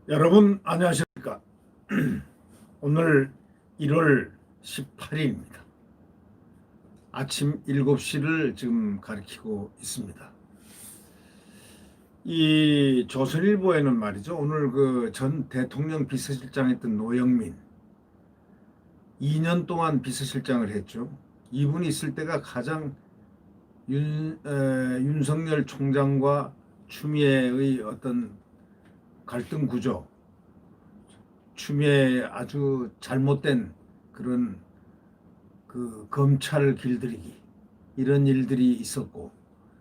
여러분 안녕하십니까? 오늘 1월 18일입니다. 아침 7시를 지금 가리키고 있습니다. 이 조선일보에는 말이죠. 오늘 그 전 대통령 비서실장 했던 노영민 2년 동안 비서실장을 했죠. 이분이 있을 때가 가장 윤석열 총장과 추미애의 어떤 갈등 구조, 추미애 아주 잘못된 그런 그 검찰 길들이기 이런 일들이 있었고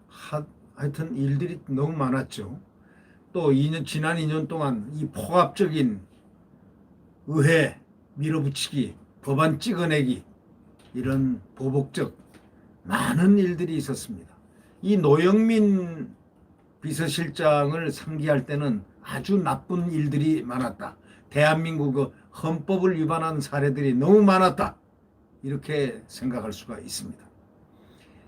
하여튼 일들이 너무 많았죠. 또 지난 2년 동안 이 폭압적인 의회 밀어붙이기, 법안 찍어내기 이런 보복적 많은 일들이 있었습니다. 이 노영민 비서실장을 상기할 때는 아주 나쁜 일들이 많았다. 대한민국 헌법을 위반한 사례들이 너무 많았다. 이렇게 생각할 수가 있습니다.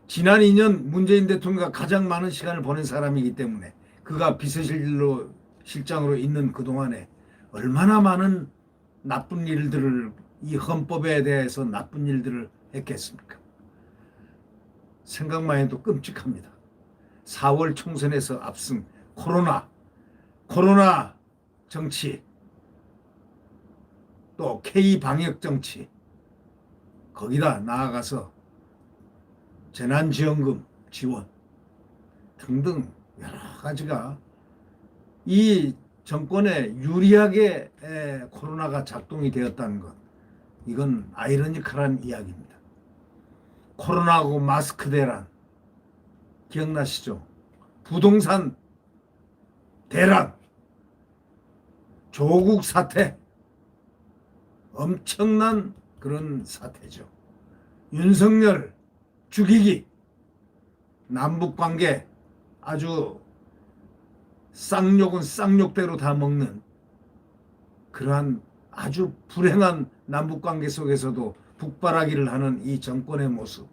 지난 2년 문재인 대통령과 가장 많은 시간을 보낸 사람이기 때문에 그가 비서실장으로 있는 그동안에 얼마나 많은 나쁜 일들을 이 헌법에 대해서 나쁜 일들을 했겠습니까? 생각만 해도 끔찍합니다. 4월 총선에서 압승, 코로나 정치, 또 K 방역 정치, 거기다 나아가서 재난지원금 지원 등등 여러 가지가 이 정권에 유리하게 코로나가 작동이 되었다는 것, 이건 아이러니컬한 이야기입니다. 코로나하고 마스크 대란 기억나시죠? 부동산 대란, 조국 사태, 엄청난 그런 사태죠. 윤석열 죽이기, 남북관계 아주 쌍욕은 쌍욕대로 다 먹는 그러한 아주 불행한 남북관계 속에서도 북바라기를 하는 이 정권의 모습,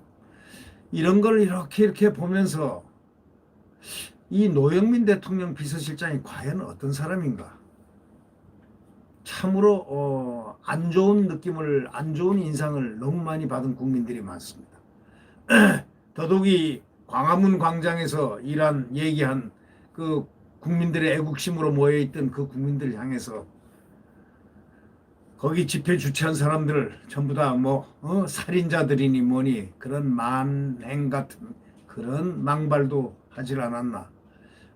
이런 걸 이렇게 보면서 이 노영민 대통령 비서실장이 과연 어떤 사람인가, 참으로 안 좋은 느낌을, 안 좋은 인상을 너무 많이 받은 국민들이 많습니다. 더더욱이 광화문 광장에서 얘기한 그 국민들의 애국심으로 모여있던 그 국민들 향해서 거기 집회 주최한 사람들 전부 다 살인자들이니 뭐니 그런 만행 같은 그런 망발도 하질 않았나.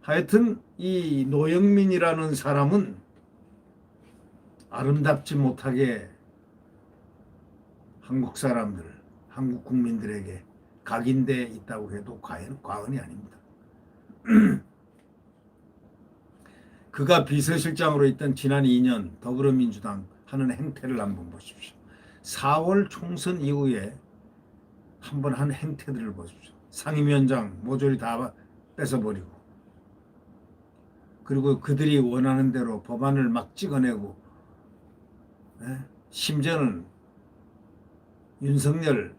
하여튼 이 노영민이라는 사람은 아름답지 못하게 한국 사람들, 한국 국민들에게 각인돼 있다고 해도 과언이 아닙니다. 그가 비서실장으로 있던 지난 2년 더불어민주당 하는 행태를 한번 보십시오. 4월 총선 이후에 한번 한 행태들을 보십시오. 상임위원장 모조리 다 뺏어버리고, 그리고 그들이 원하는 대로 법안을 막 찍어내고, 심지어는 윤석열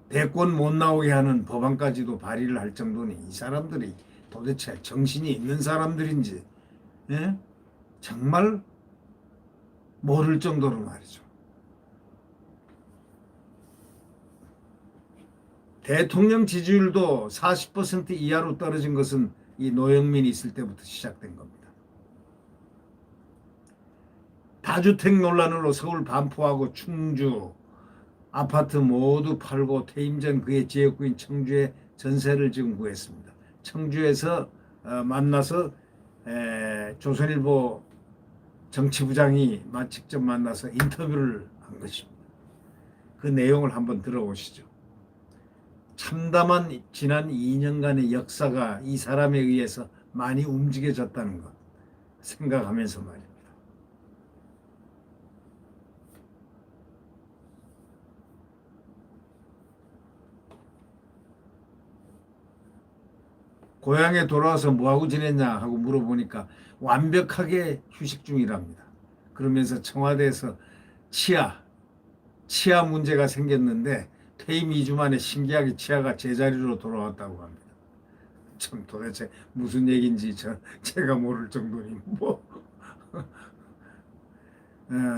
대권 못 나오게 하는 법안까지도 발의를 할 정도니 이 사람들이 도대체 정신이 있는 사람들인지 정말 모를 정도로 말이죠. 대통령 지지율도 40% 이하로 떨어진 것은 이 노영민이 있을 때부터 시작된 겁니다. 다주택 논란으로 서울 반포하고 충주 아파트 모두 팔고 퇴임 전 그의 지역구인 청주에 전세를 지금 구했습니다. 청주에서 만나서 조선일보 정치부장이 직접 만나서 인터뷰를 한 것입니다. 그 내용을 한번 들어보시죠. 참담한 지난 2년간의 역사가 이 사람에 의해서 많이 움직여졌다는 것 생각하면서 말입니다. 고향에 돌아와서 뭐하고 지냈냐 하고 물어보니까 완벽하게 휴식 중이랍니다. 그러면서 청와대에서 치아 문제가 생겼는데 퇴임 2주 만에 신기하게 치아가 제자리로 돌아왔다고 합니다. 참 도대체 무슨 얘기인지 제가 모를 정도니 뭐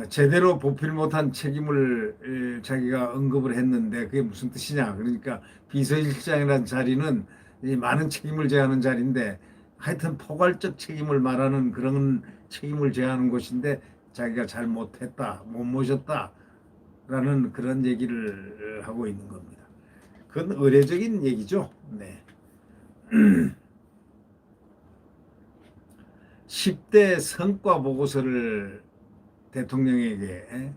제대로 보필 못한 책임을 자기가 언급을 했는데 그게 무슨 뜻이냐? 그러니까 비서실장이라는 자리는 이 많은 책임을 져야 하는 자리인데 하여튼 포괄적 책임을 말하는 그런 책임을 져야 하는 곳인데 자기가 잘 못했다, 못 모셨다라는 그런 얘기를 하고 있는 겁니다. 그건 의례적인 얘기죠. 네. 10대 성과 보고서를 대통령에게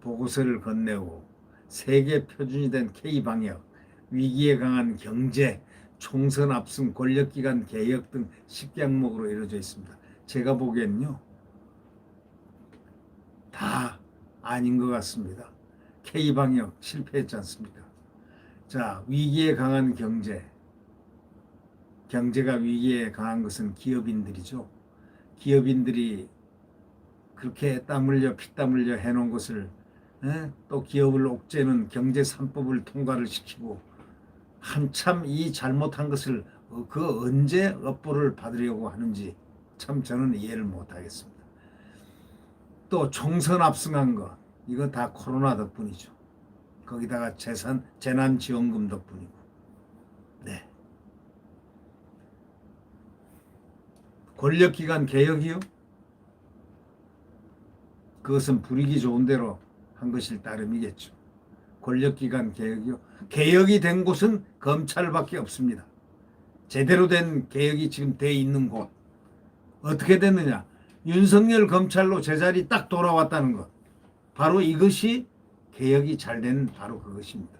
보고서를 건네고 세계 표준이 된 K방역, 위기에 강한 경제, 총선 앞선 권력기관 개혁 등 10개 항목으로 이루어져 있습니다. 제가 보기에는요, 다 아닌 것 같습니다. K방역 실패했지 않습니까? 자, 위기에 강한 경제, 경제가 위기에 강한 것은 기업인들이죠. 기업인들이 그렇게 땀 흘려 피땀 흘려 해놓은 것을 또 기업을 옥죄는 경제 3법을 통과를 시키고 한참 이 잘못한 것을 그 언제 업보를 받으려고 하는지 참 저는 이해를 못하겠습니다. 또 총선 압승한 거 이거 다 코로나 덕분이죠. 거기다가 재난지원금 덕분이고. 네. 권력기관 개혁이요? 그것은 불이기 좋은 대로 한 것일 따름이겠죠. 권력기관 개혁이요. 개혁이 된 곳은 검찰밖에 없습니다. 제대로 된 개혁이 지금 돼 있는 곳. 어떻게 됐느냐? 윤석열 검찰로 제자리 딱 돌아왔다는 것. 바로 이것이 개혁이 잘 된 바로 그것입니다.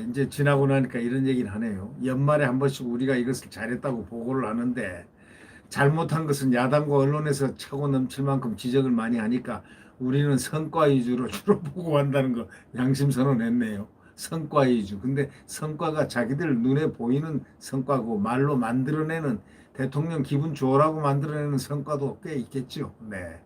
이제 지나고 나니까 이런 얘기를 하네요. 연말에 한 번씩 우리가 이것을 잘했다고 보고를 하는데 잘못한 것은 야당과 언론에서 차고 넘칠 만큼 지적을 많이 하니까 우리는 성과 위주로 주로 보고한다는 거 양심 선언했네요. 성과 위주. 근데 성과가 자기들 눈에 보이는 성과고 말로 만들어내는 대통령 기분 좋으라고 만들어내는 성과도 꽤 있겠죠. 네.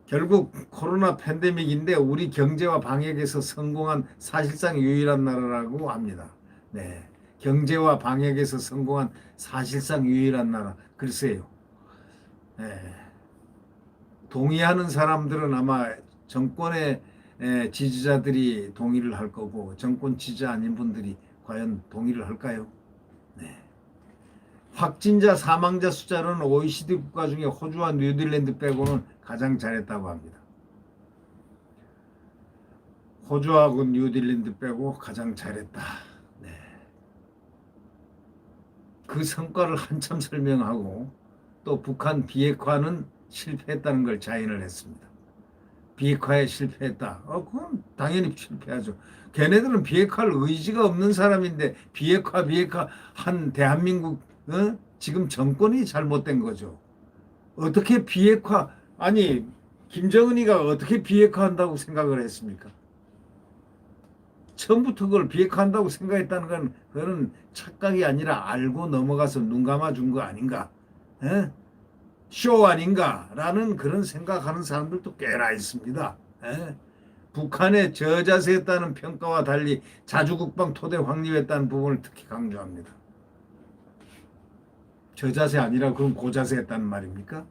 결국 코로나 팬데믹인데 우리 경제와 방역에서 성공한 사실상 유일한 나라라고 합니다. 네. 경제와 방역에서 성공한 사실상 유일한 나라. 글쎄요. 네. 동의하는 사람들은 아마 정권의 지지자들이 동의를 할 거고 정권 지지자 아닌 분들이 과연 동의를 할까요? 네. 확진자 사망자 숫자는 OECD 국가 중에 호주와 뉴질랜드 빼고는 가장 잘했다고 합니다. 호주하고 뉴질랜드 빼고 가장 잘했다. 네. 그 성과를 한참 설명하고 또 북한 비핵화는 실패했다는 걸 자인을 했습니다. 비핵화에 실패했다. 그건 당연히 실패하죠. 걔네들은 비핵화할 의지가 없는 사람인데 비핵화 한 대한민국 지금 정권이 잘못된 거죠. 어떻게 비핵화 아니 김정은이가 어떻게 비핵화한다고 생각을 했습니까? 처음부터 그걸 비핵화한다고 생각했다는 건 그거는 착각이 아니라 알고 넘어가서 눈 감아준 거 아닌가? 에? 쇼 아닌가라는 그런 생각하는 사람들도 꽤나 있습니다. 에? 북한의 저자세했다는 평가와 달리 자주국방 토대 확립했다는 부분을 특히 강조합니다. 저자세 아니라 그럼 고자세했다는 말입니까?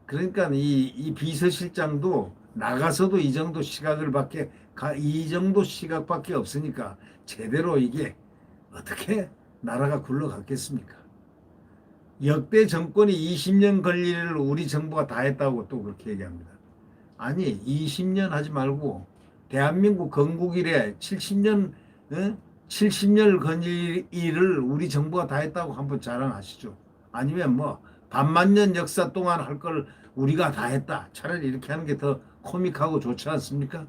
그러니까 이 비서실장도 나가서도 이 정도 시각밖에 없으니까 제대로 이게 어떻게 나라가 굴러갔겠습니까? 역대 정권이 20년 걸리를 우리 정부가 다 했다고 또 그렇게 얘기합니다. 아니 20년 하지 말고 대한민국 건국 이래 70년 70년 걸릴 일을 우리 정부가 다 했다고 한번 자랑하시죠. 아니면 뭐 반만 년 역사 동안 할 걸 우리가 다 했다. 차라리 이렇게 하는 게 더 코믹하고 좋지 않습니까?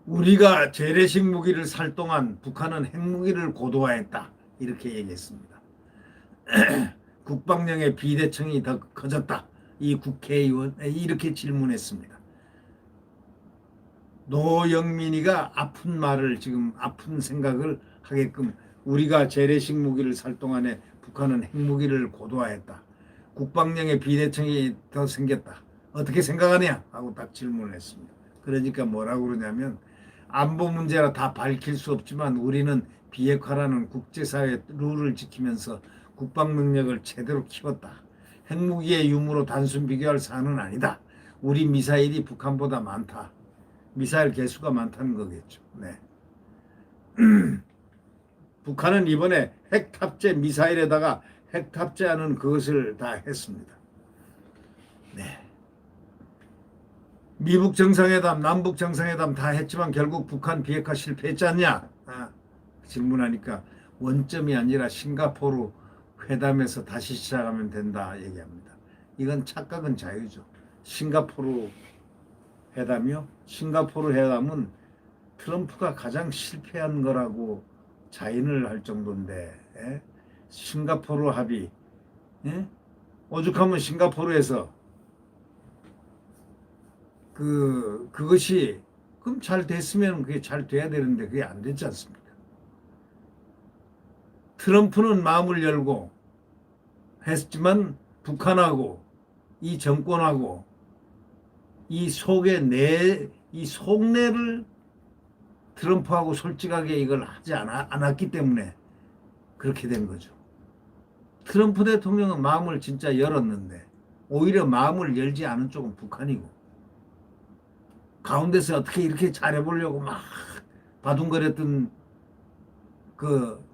우리가 재래식 무기를 살 동안 북한은 핵무기를 고도화했다. 이렇게 얘기했습니다. 국방령의 비대칭이 더 커졌다. 이 국회의원 이렇게 질문했습니다. 노영민이가 아픈 말을 지금 아픈 생각을 하게끔 우리가 재래식 무기를 살 동안에 북한은 핵무기를 고도화했다. 국방령에 비대칭이 더 생겼다. 어떻게 생각하냐? 하고 딱 질문을 했습니다. 그러니까 뭐라고 그러냐면 안보 문제라 다 밝힐 수 없지만 우리는 비핵화라는 국제사회 룰을 지키면서 국방 능력을 제대로 키웠다. 핵무기의 유무로 단순 비교할 사안은 아니다. 우리 미사일이 북한보다 많다. 미사일 개수가 많다는 거겠죠. 네. 북한은 이번에 핵 탑재 미사일에다가 핵 탑재하는 그것을 다 했습니다. 네. 미북 정상회담, 남북 정상회담 다 했지만 결국 북한 비핵화 실패했지 않냐? 질문하니까 원점이 아니라 싱가포르 회담에서 다시 시작하면 된다 얘기합니다. 이건 착각은 자유죠. 싱가포르 회담이요? 싱가포르 회담은 트럼프가 가장 실패한 거라고 자인을 할 정도인데, 예? 싱가포르 합의, 예? 오죽하면 싱가포르에서 그것이 그럼 잘 됐으면 그게 잘 돼야 되는데 그게 안 됐지 않습니까? 트럼프는 마음을 열고 했지만 북한하고 이 정권하고 이 속내를 트럼프하고 솔직하게 이걸 하지 않았기 때문에 그렇게 된 거죠. 트럼프 대통령은 마음을 진짜 열었는데 오히려 마음을 열지 않은 쪽은 북한이고 가운데서 어떻게 이렇게 잘해보려고 막 바둥거렸던 그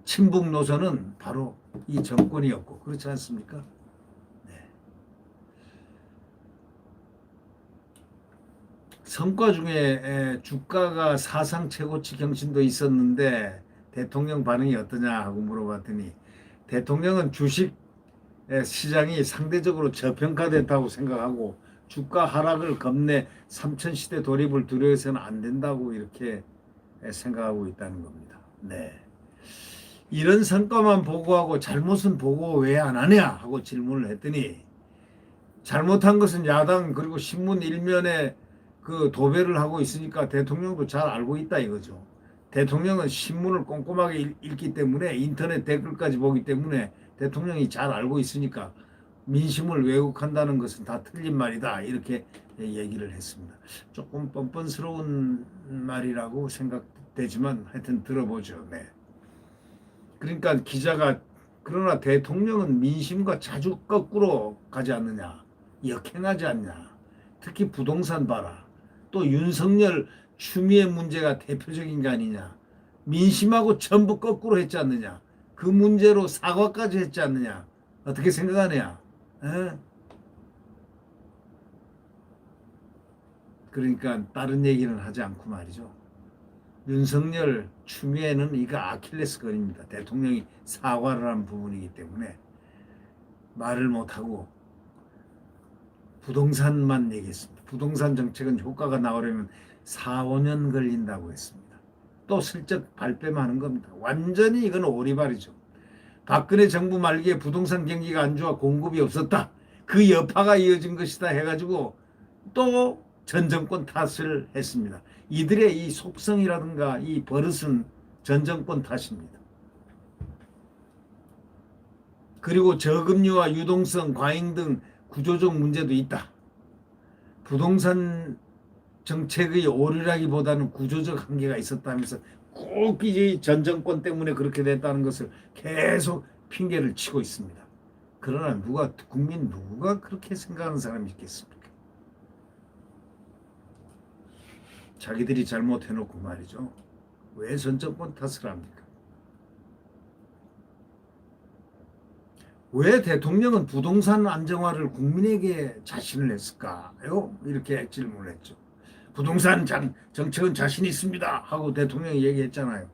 친북 노선은 바로 이 정권이었고 그렇지 않습니까? 네. 성과 중에 주가가 사상 최고치 경신도 있었는데 대통령 반응이 어떠냐 하고 물어봤더니 대통령은 주식 시장이 상대적으로 저평가됐다고 생각하고 주가 하락을 겁내 삼천시대 돌입을 두려워서는 안 된다고 이렇게 생각하고 있다는 겁니다. 네. 이런 성과만 보고하고 잘못은 보고 왜 안 하냐 하고 질문을 했더니 잘못한 것은 야당 그리고 신문 일면에 그 도배를 하고 있으니까 대통령도 잘 알고 있다 이거죠. 대통령은 신문을 꼼꼼하게 읽기 때문에 인터넷 댓글까지 보기 때문에 대통령이 잘 알고 있으니까 민심을 왜곡한다는 것은 다 틀린 말이다 이렇게 얘기를 했습니다. 조금 뻔뻔스러운 말이라고 생각되지만 하여튼 들어보죠. 네. 그러니까 기자가 그러나 대통령은 민심과 자주 거꾸로 가지 않느냐, 역행하지 않냐. 특히 부동산 봐라. 또 윤석열 추미애 문제가 대표적인 게 아니냐. 민심하고 전부 거꾸로 했지 않느냐. 그 문제로 사과까지 했지 않느냐. 어떻게 생각하느냐. 에? 그러니까 다른 얘기는 하지 않고 말이죠. 윤석열 추미애는 이거 아킬레스건입니다. 대통령이 사과를 한 부분이기 때문에 말을 못하고 부동산만 얘기했습니다. 부동산 정책은 효과가 나오려면 4, 5년 걸린다고 했습니다. 또 슬쩍 발뺌하는 겁니다. 완전히 이건 오리발이죠. 박근혜 정부 말기에 부동산 경기가 안 좋아 공급이 없었다. 그 여파가 이어진 것이다 해가지고 또 전 정권 탓을 했습니다. 이들의 이 속성이라든가 이 버릇은 전 정권 탓입니다. 그리고 저금리와 유동성, 과잉 등 구조적 문제도 있다. 부동산 정책의 오류라기보다는 구조적 한계가 있었다면서 꼭 이 전 정권 때문에 그렇게 됐다는 것을 계속 핑계를 치고 있습니다. 그러나 국민 누가 그렇게 생각하는 사람이 있겠습니까? 자기들이 잘못해놓고 말이죠. 왜 전 정권 탓을 합니까? 왜 대통령은 부동산 안정화를 국민에게 자신을 했을까요? 이렇게 질문을 했죠. 부동산 정책은 자신 있습니다 하고 대통령이 얘기했잖아요.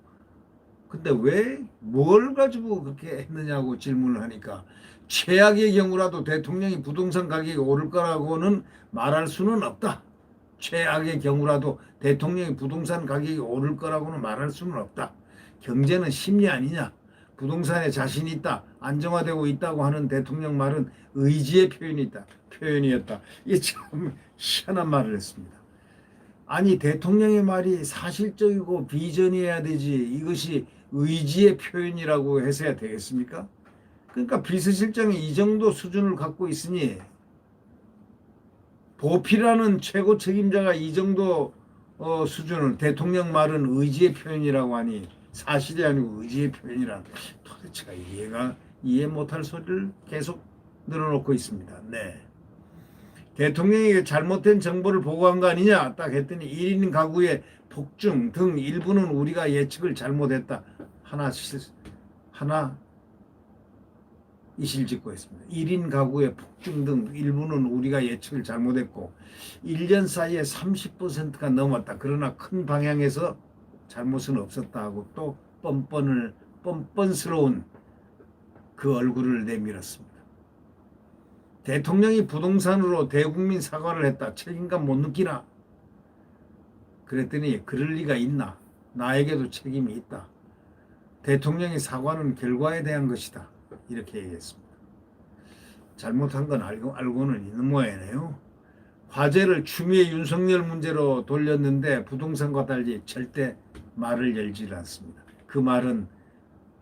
근데 왜 뭘 가지고 그렇게 했느냐고 질문을 하니까 최악의 경우라도 대통령이 부동산 가격이 오를 거라고는 말할 수는 없다. 최악의 경우라도 대통령이 부동산 가격이 오를 거라고는 말할 수는 없다. 경제는 심리 아니냐. 부동산에 자신이 있다. 안정화되고 있다고 하는 대통령 말은 의지의 표현이었다. 이게 참 희한한 말을 했습니다. 아니 대통령의 말이 사실적이고 비전이어야 되지. 이것이 의지의 표현이라고 해서야 되겠습니까? 그러니까 비서실장이 이 정도 수준을 갖고 있으니 보필하는 최고 책임자가 이 정도 수준을 대통령 말은 의지의 표현이라고 하니 사실이 아니고 의지의 표현이란 도대체가 이해 못할 소리를 계속 늘어놓고 있습니다. 네. 대통령에게 잘못된 정보를 보고한 거 아니냐 딱 했더니 1인 가구의 폭증 등 일부는 우리가 예측을 잘못했다. 하나 이실직고 했습니다. 1인 가구의 폭증 등 일부는 우리가 예측을 잘못했고 1년 사이에 30%가 넘었다. 그러나 큰 방향에서 잘못은 없었다 하고 또 뻔뻔스러운 그 얼굴을 내밀었습니다. 대통령이 부동산으로 대국민 사과를 했다. 책임감 못 느끼나? 그랬더니 그럴 리가 있나? 나에게도 책임이 있다. 대통령의 사과는 결과에 대한 것이다. 이렇게 얘기했습니다. 잘못한 건 알고는 있는 모양이네요. 화제를 추미애 윤석열 문제로 돌렸는데 부동산과 달리 절대 말을 열지 않습니다. 그 말은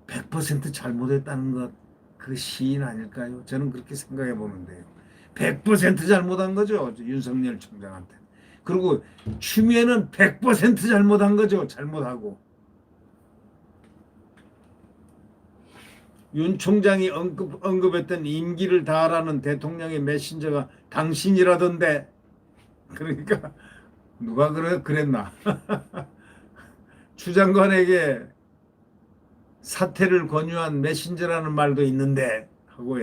100% 잘못했다는 것, 그 시인 아닐까요? 저는 그렇게 생각해 보는데요. 100% 잘못한 거죠. 윤석열 총장한테. 그리고 추미애는 100% 잘못한 거죠. 잘못하고. 윤 총장이 언급했던 임기를 다하라는 대통령의 메신저가 당신이라던데. 그러니까 누가 그랬나? 추 장관에게 사퇴를 권유한 메신저라는 말도 있는데 하고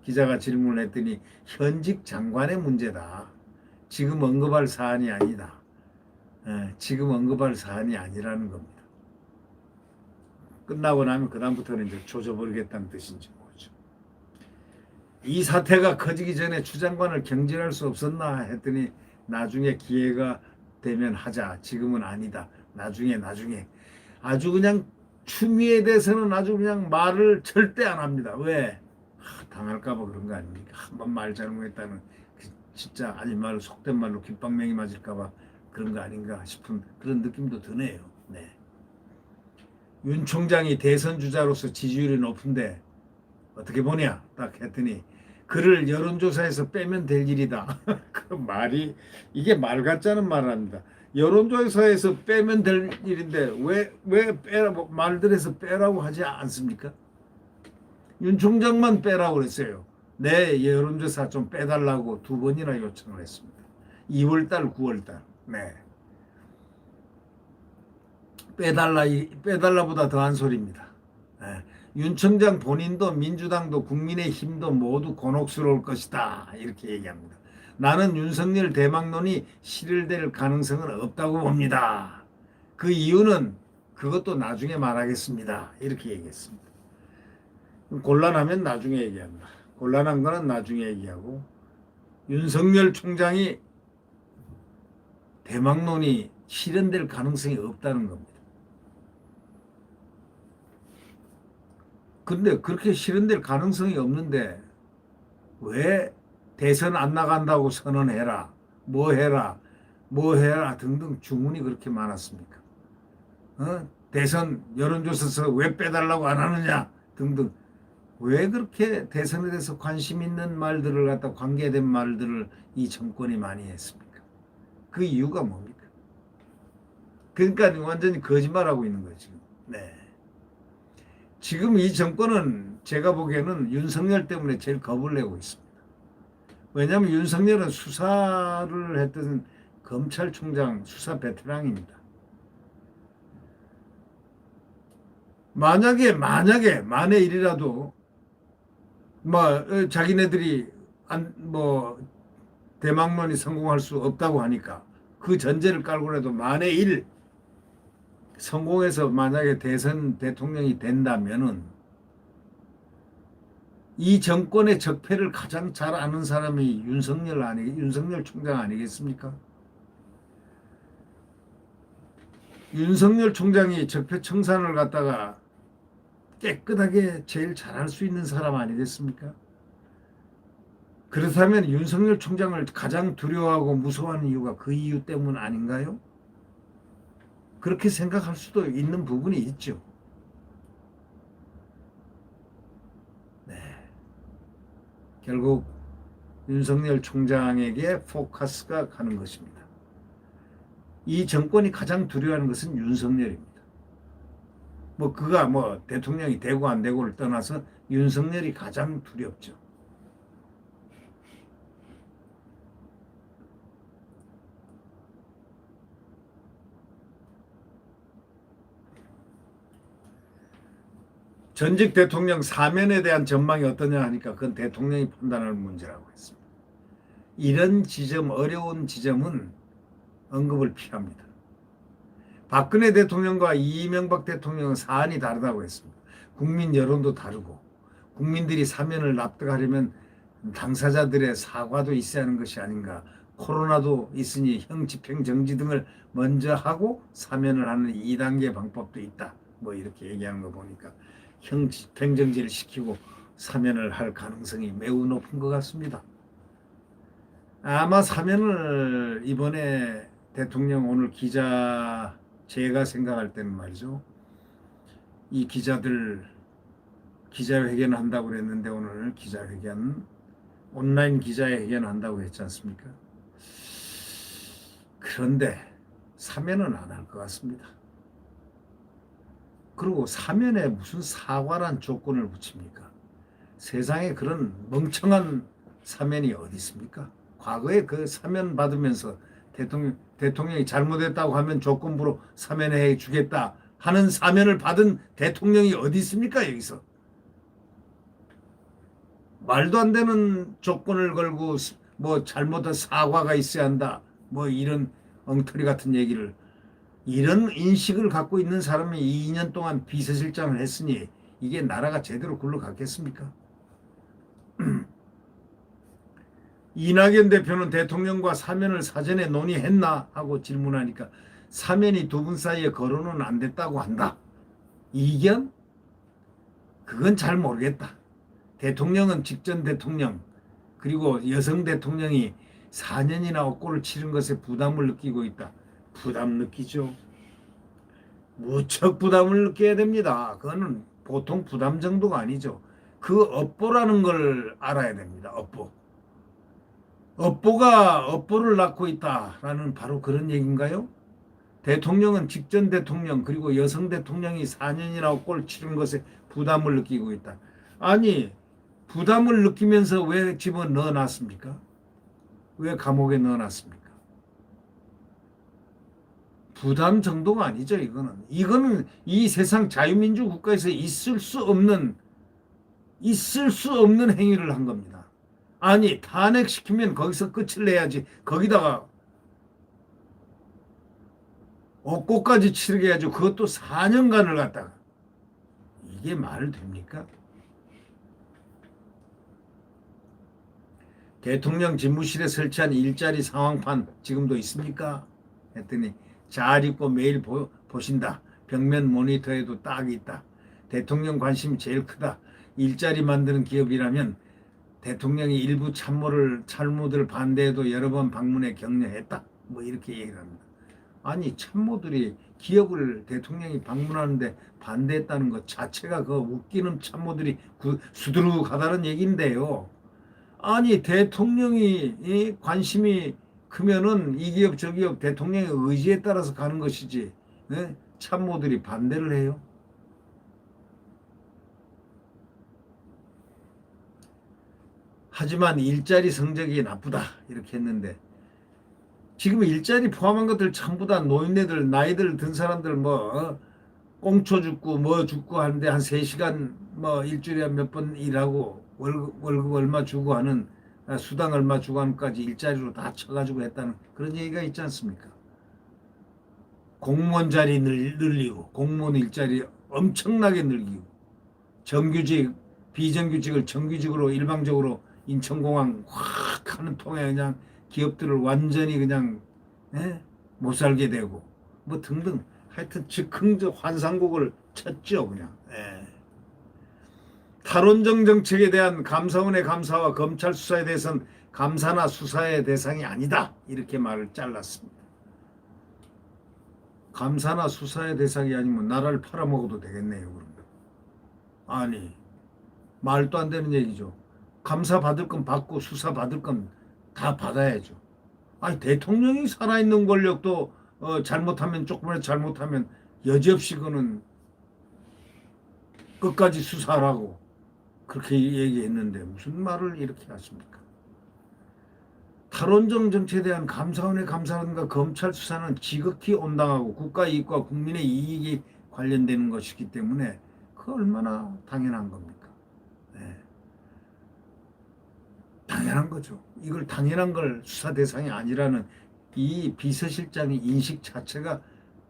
기자가 질문을 했더니 현직 장관의 문제다. 지금 언급할 사안이 아니다. 지금 언급할 사안이 아니라는 겁니다. 끝나고 나면 그다음부터는 이제 조져버리겠다는 뜻인지 모르죠. 이 사태가 커지기 전에 추 장관을 경질할 수 없었나 했더니 나중에 기회가 되면 하자. 지금은 아니다. 나중에. 아주 그냥 추미애에 대해서는 아주 그냥 말을 절대 안 합니다. 왜? 당할까봐 그런 거 아닙니까? 한번 말 잘못했다는 진짜 아닌 말로 속된 말로 귓방명이 맞을까봐 그런 거 아닌가 싶은 그런 느낌도 드네요. 네. 윤 총장이 대선 주자로서 지지율이 높은데 어떻게 보냐 딱 했더니 그를 여론조사에서 빼면 될 일이다. 그 말이 이게 말 같자는 말을 합니다. 여론조사에서 빼면 될 일인데 왜 말들에서 빼라고 하지 않습니까? 윤 총장만 빼라고 그랬어요. 네, 여론조사 좀 빼달라고 2번이나 요청을 했습니다. 2월달, 9월달. 네. 빼달라보다 더한 소리입니다. 네. 윤 총장 본인도 민주당도 국민의힘도 모두 곤혹스러울 것이다. 이렇게 얘기합니다. 나는 윤석열 대망론이 실현될 가능성은 없다고 봅니다. 그 이유는 그것도 나중에 말하겠습니다. 이렇게 얘기했습니다. 곤란하면 나중에 얘기합니다. 곤란한 거는 나중에 얘기하고 윤석열 총장이 대망론이 실현될 가능성이 없다는 겁니다. 근데 그렇게 실현될 가능성이 없는데 왜 대선 안 나간다고 선언해라, 뭐 해라 등등 주문이 그렇게 많았습니까? 대선 여론조사에서 왜 빼달라고 안 하느냐 등등 왜 그렇게 대선에 대해서 관심 있는 말들을 갖다 관계된 말들을 이 정권이 많이 했습니까? 그 이유가 뭡니까? 그러니까 완전히 거짓말하고 있는 거죠. 지금. 네. 지금 이 정권은 제가 보기에는 윤석열 때문에 제일 겁을 내고 있습니다. 왜냐하면 윤석열은 수사를 했던 검찰총장 수사 베테랑입니다. 만에 일이라도 자기네들이 대망론이 성공할 수 없다고 하니까 그 전제를 깔고라도 만에 일 성공해서 만약에 대통령이 된다면은 이 정권의 적폐를 가장 잘 아는 사람이 윤석열 총장 아니겠습니까? 윤석열 총장이 적폐 청산을 갖다가 깨끗하게 제일 잘할 수 있는 사람 아니겠습니까? 그렇다면 윤석열 총장을 가장 두려워하고 무서워하는 이유가 그 이유 때문 아닌가요? 그렇게 생각할 수도 있는 부분이 있죠. 네. 결국 윤석열 총장에게 포커스가 가는 것입니다. 이 정권이 가장 두려워하는 것은 윤석열입니다. 뭐 그가 뭐 대통령이 되고 안 되고를 떠나서 윤석열이 가장 두렵죠. 전직 대통령 사면에 대한 전망이 어떠냐 하니까 그건 대통령이 판단할 문제라고 했습니다. 이런 지점, 어려운 지점은 언급을 피합니다. 박근혜 대통령과 이명박 대통령은 사안이 다르다고 했습니다. 국민 여론도 다르고 국민들이 사면을 납득하려면 당사자들의 사과도 있어야 하는 것이 아닌가. 코로나도 있으니 형 집행정지 등을 먼저 하고 사면을 하는 2단계 방법도 있다. 뭐 이렇게 얘기하는 거 보니까 형 집행정지를 시키고 사면을 할 가능성이 매우 높은 것 같습니다. 아마 사면을 이번에 대통령 오늘 제가 생각할 때는 말이죠. 이 기자들 기자회견 한다고 그랬는데 오늘 기자회견 온라인 기자회견 한다고 했지 않습니까? 그런데 사면은 안 할 것 같습니다. 그리고 사면에 무슨 사과란 조건을 붙입니까? 세상에 그런 멍청한 사면이 어디 있습니까? 과거에 그 사면 받으면서 대통령이 잘못했다고 하면 조건부로 사면해 주겠다 하는 사면을 받은 대통령이 어디 있습니까? 여기서 말도 안 되는 조건을 걸고 뭐 잘못한 사과가 있어야 한다 뭐 이런 엉터리 같은 얘기를 이런 인식을 갖고 있는 사람이 2년 동안 비서실장을 했으니 이게 나라가 제대로 굴러갔겠습니까? 이낙연 대표는 대통령과 사면을 사전에 논의했나 하고 질문하니까 사면이 두 분 사이에 거론은 안 됐다고 한다. 이견? 그건 잘 모르겠다. 대통령은 직전 대통령 그리고 여성 대통령이 4년이나 옥고를 치른 것에 부담을 느끼고 있다. 부담 느끼죠. 무척 부담을 느껴야 됩니다. 그거는 보통 부담 정도가 아니죠. 그 업보라는 걸 알아야 됩니다. 업보. 업보가 업보를 낳고 있다라는 바로 그런 얘기인가요? 대통령은 직전 대통령 그리고 여성 대통령이 4년이나 옥고를 치른 것에 부담을 느끼고 있다. 아니 부담을 느끼면서 왜 집어넣어 놨습니까? 왜 감옥에 넣어 놨습니까? 부담 정도가 아니죠, 이거는. 이거는 이 세상 자유민주 국가에서 있을 수 없는 행위를 한 겁니다. 아니, 탄핵시키면 거기서 끝을 내야지. 거기다가 옥고까지 치르게 해야죠. 그것도 4년간을 갖다가. 이게 말 됩니까? 대통령 집무실에 설치한 일자리 상황판 지금도 있습니까? 했더니 잘 있고 매일 보신다. 벽면 모니터에도 딱 있다. 대통령 관심이 제일 크다. 일자리 만드는 기업이라면 대통령이 일부 참모들 반대에도 여러 번 방문해 격려했다. 뭐 이렇게 얘기를 합니다. 아니 참모들이 기업을 대통령이 방문하는데 반대했다는 것 자체가 그 웃기는 참모들이 수두룩하다는 얘기인데요. 아니 대통령이 관심이 크면은 이 기업 저 기업 대통령의 의지에 따라서 가는 것이지 네? 참모들이 반대를 해요. 하지만 일자리 성적이 나쁘다 이렇게 했는데 지금 일자리 포함한 것들 전부 다 노인네들 나이들 든 사람들 뭐 꽁초 죽고 뭐 죽고 하는데 한 3시간 뭐 일주일에 몇 번 일하고 월급 얼마 주고 하는 수당 얼마 주고 하는까지 일자리로 다 쳐가지고 했다는 그런 얘기가 있지 않습니까? 공무원 자리 늘리고 공무원 일자리 엄청나게 늘리고 정규직 비정규직을 정규직으로 일방적으로 인천공항 확 하는 통에 그냥 기업들을 완전히 그냥 못 살게 되고 뭐 등등 하여튼 즉흥적 환상곡을 쳤죠 그냥. 탈원정 정책에 대한 감사원의 감사와 검찰 수사에 대해서는 감사나 수사의 대상이 아니다 이렇게 말을 잘랐습니다. 감사나 수사의 대상이 아니면 나라를 팔아먹어도 되겠네요. 그러면. 아니, 말도 안 되는 얘기죠. 감사 받을 건 받고 수사 받을 건 다 받아야죠. 아니, 대통령이 살아있는 권력도 잘못하면, 조금이라도 잘못하면 여지없이 그는 끝까지 수사하라고 그렇게 얘기했는데 무슨 말을 이렇게 하십니까? 탈원전 정책에 대한 감사원의 감사라든가 검찰 수사는 지극히 온당하고 국가 이익과 국민의 이익이 관련되는 것이기 때문에 그 얼마나 당연한 겁니까? 네. 당연한 거죠. 이걸 당연한 걸 수사 대상이 아니라는 이 비서실장의 인식 자체가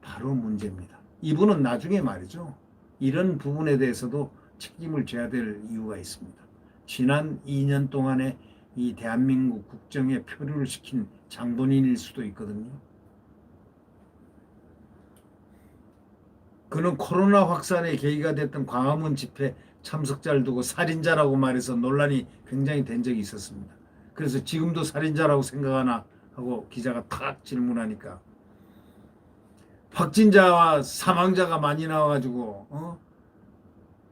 바로 문제입니다. 이분은 나중에 말이죠. 이런 부분에 대해서도 책임을 져야 될 이유가 있습니다. 지난 2년 동안에 이 대한민국 국정에 표류를 시킨 장본인일 수도 있거든요. 그는 코로나 확산의 계기가 됐던 광화문 집회 참석자를 두고 살인자라고 말해서 논란이 굉장히 된 적이 있었습니다. 그래서 지금도 살인자라고 생각하나 하고 기자가 탁 질문하니까 확진자와 사망자가 많이 나와가지고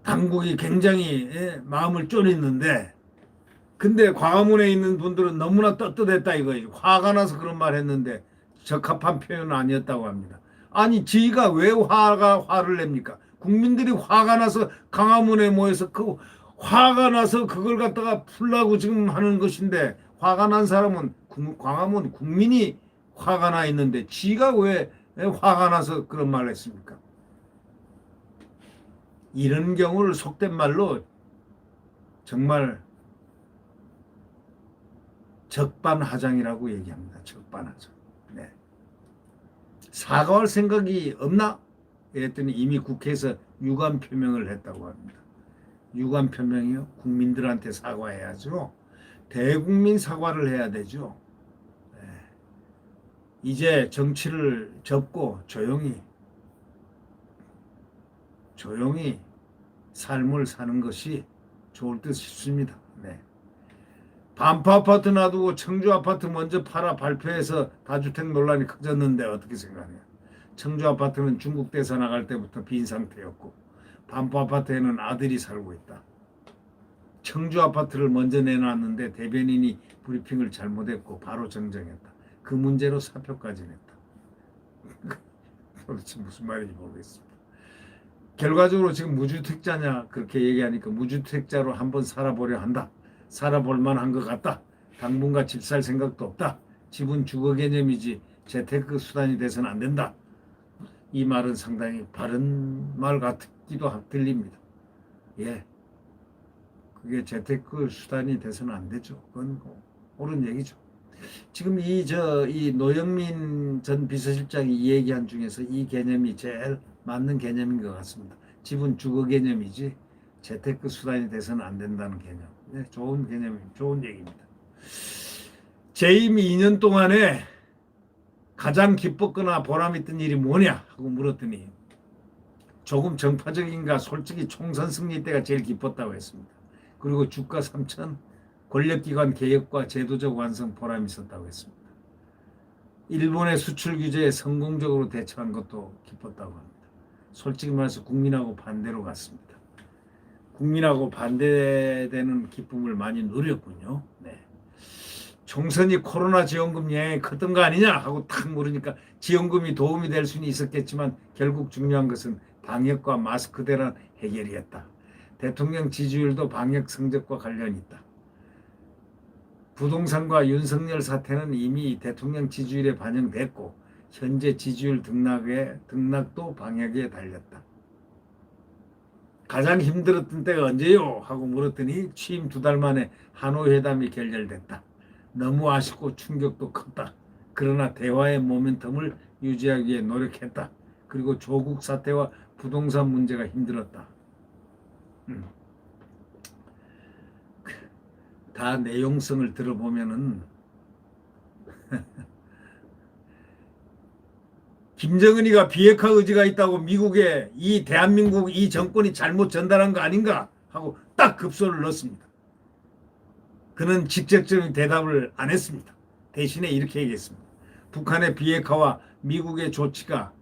당국이 굉장히 마음을 쫄였는데 근데 광화문에 있는 분들은 너무나 떳떳했다 이거예요. 화가 나서 그런 말 했는데 적합한 표현은 아니었다고 합니다. 아니 지가 왜 화를 냅니까? 국민들이 화가 나서 광화문에 모여서 그 화가 나서 그걸 갖다가 풀라고 지금 하는 것인데 화가 난 사람은 광화문 국민이 화가 나 있는데 지가 왜 화가 나서 그런 말을 했습니까? 이런 경우를 속된 말로 정말 적반하장이라고 얘기합니다. 적반하장. 네. 사과할 생각이 없나? 이랬더니 이미 국회에서 유감 표명을 했다고 합니다. 유감 표명이요? 국민들한테 사과해야죠. 대국민 사과를 해야 되죠. 네. 이제 정치를 접고 조용히 삶을 사는 것이 좋을 듯 싶습니다. 네. 반포 아파트 놔두고 청주 아파트 먼저 팔아 발표해서 다주택 논란이 커졌는데 어떻게 생각해요? 청주 아파트는 중국 대사 나갈 때부터 빈 상태였고 반포 아파트에는 아들이 살고 있다. 청주 아파트를 먼저 내놨는데 대변인이 브리핑을 잘못했고 바로 정정했다. 그 문제로 사표까지 냈다. 도대체 무슨 말인지 모르겠습니다. 결과적으로 지금 무주택자냐 그렇게 얘기하니까 무주택자로 한번 살아보려 한다. 살아볼 만한 것 같다. 당분간 집 살 생각도 없다. 집은 주거 개념이지 재테크 수단이 돼서는 안 된다. 이 말은 상당히 바른 말 같기도 들립니다. 예, 그게 재테크 수단이 돼서는 안 되죠. 그건 옳은 얘기죠. 지금 이 노영민 전 비서실장이 이 얘기한 중에서 이 개념이 제일 맞는 개념인 것 같습니다. 집은 주거 개념이지 재테크 수단이 돼서는 안 된다는 개념. 네, 좋은 개념, 좋은 얘기입니다. 재임 2년 동안에 가장 기뻤거나 보람있던 일이 뭐냐 하고 물었더니 조금 정파적인가 솔직히 총선 승리 때가 제일 기뻤다고 했습니다. 그리고 주가 3천, 권력기관 개혁과 제도적 완성 보람이 있었다고 했습니다. 일본의 수출 규제에 성공적으로 대처한 것도 기뻤다고 합니다. 솔직히 말해서 국민하고 반대로 갔습니다. 국민하고 반대되는 기쁨을 많이 누렸군요. 네. 총선이 코로나 지원금 영향이 컸던 거 아니냐 하고 탁 물으니까 지원금이 도움이 될 수는 있었겠지만 결국 중요한 것은 방역과 마스크 대란 해결이었다. 대통령 지지율도 방역 성적과 관련이 있다. 부동산과 윤석열 사태는 이미 대통령 지지율에 반영됐고 현재 지지율 등락도 방역에 달렸다. 가장 힘들었던 때가 언제요? 하고 물었더니 취임 2달 만에 하노이 회담이 결렬됐다. 너무 아쉽고 충격도 컸다. 그러나 대화의 모멘텀을 유지하기 위해 노력했다. 그리고 조국 사태와 부동산 문제가 힘들었다. 다 내용성을 들어보면은 김정은이가 비핵화 의지가 있다고 미국에 이 대한민국 이 정권이 잘못 전달한 거 아닌가 하고 딱 급소를 넣었습니다. 그는 직접적인 대답을 안 했습니다. 대신에 이렇게 얘기했습니다. 북한의 비핵화와 미국의 조치가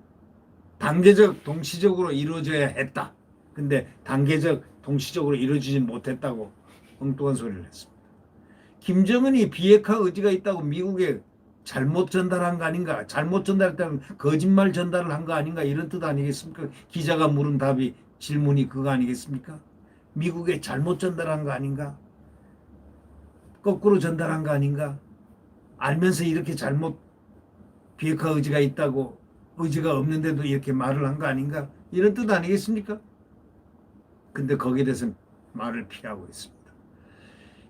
단계적 동시적으로 이루어져야 했다. 근데 단계적 동시적으로 이루어지지 못했다고 엉뚱한 소리를 했습니다. 김정은이 비핵화 의지가 있다고 미국에 잘못 전달한 거 아닌가? 잘못 전달했다면 거짓말 전달을 한 거 아닌가? 이런 뜻 아니겠습니까? 기자가 물은 답이 질문이 그거 아니겠습니까? 미국에 잘못 전달한 거 아닌가? 거꾸로 전달한 거 아닌가? 알면서 이렇게 잘못 비핵화 의지가 있다고 의지가 없는데도 이렇게 말을 한 거 아닌가? 이런 뜻 아니겠습니까? 근데 거기에 대해서는 말을 피하고 있습니다.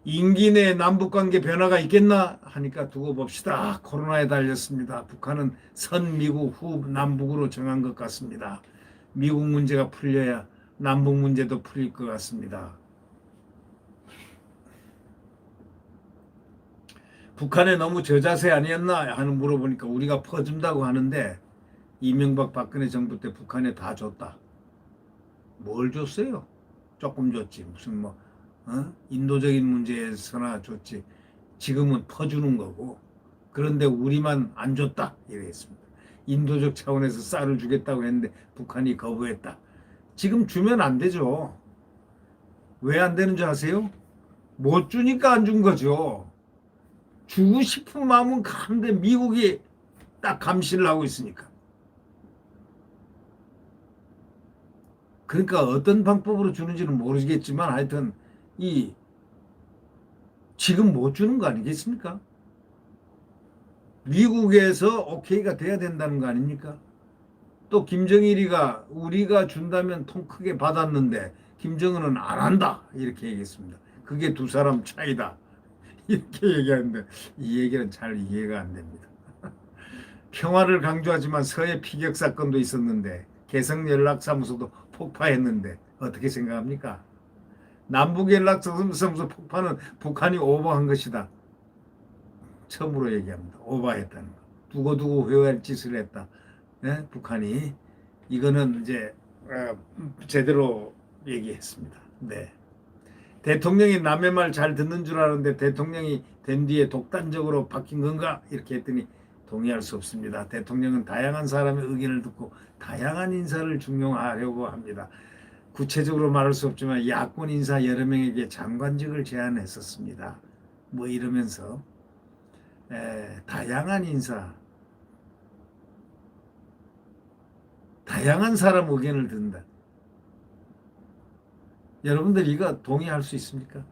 임기 내에 남북관계 변화가 있겠나 하니까 두고 봅시다. 코로나에 달렸습니다. 북한은 선미국 후 남북으로 정한 것 같습니다. 미국 문제가 풀려야 남북 문제도 풀릴 것 같습니다. 북한에 너무 저자세 아니었나 하는 물어보니까 우리가 퍼준다고 하는데 이명박 박근혜 정부 때 북한에 다 줬다. 뭘 줬어요? 조금 줬지. 무슨 인도적인 문제에서나 줬지. 지금은 퍼주는 거고. 그런데 우리만 안 줬다. 이랬습니다. 인도적 차원에서 쌀을 주겠다고 했는데 북한이 거부했다. 지금 주면 안 되죠. 왜 안 되는 줄 아세요? 못 주니까 안 준 거죠. 주고 싶은 마음은 가는데 미국이 딱 감시를 하고 있으니까. 그러니까 어떤 방법으로 주는지는 모르겠지만 하여튼 지금 못 주는 거 아니겠습니까? 미국에서 오케이가 돼야 된다는 거 아닙니까? 또 김정일이가 우리가 준다면 통 크게 받았는데 김정은은 안 한다 이렇게 얘기했습니다. 그게 두 사람 차이다 이렇게 얘기하는데 이 얘기는 잘 이해가 안 됩니다. 평화를 강조하지만 서해 피격 사건도 있었는데 개성연락사무소도 폭파했는데 어떻게 생각합니까? 남북연락사무소 폭파는 북한이 오버한 것이다. 처음으로 얘기합니다. 오버했다는 거. 두고두고 회유할 짓을 했다. 네? 북한이 이거는 이제 제대로 얘기했습니다. 네. 대통령이 남의 말 잘 듣는 줄 아는데 대통령이 된 뒤에 독단적으로 바뀐 건가? 이렇게 했더니 동의할 수 없습니다. 대통령은 다양한 사람의 의견을 듣고 다양한 인사를 중용하려고 합니다. 구체적으로 말할 수 없지만 야권 인사 여러 명에게 장관직을 제안했었습니다. 뭐 이러면서 다양한 인사, 다양한 사람 의견을 듣는다. 여러분들 이거 동의할 수 있습니까?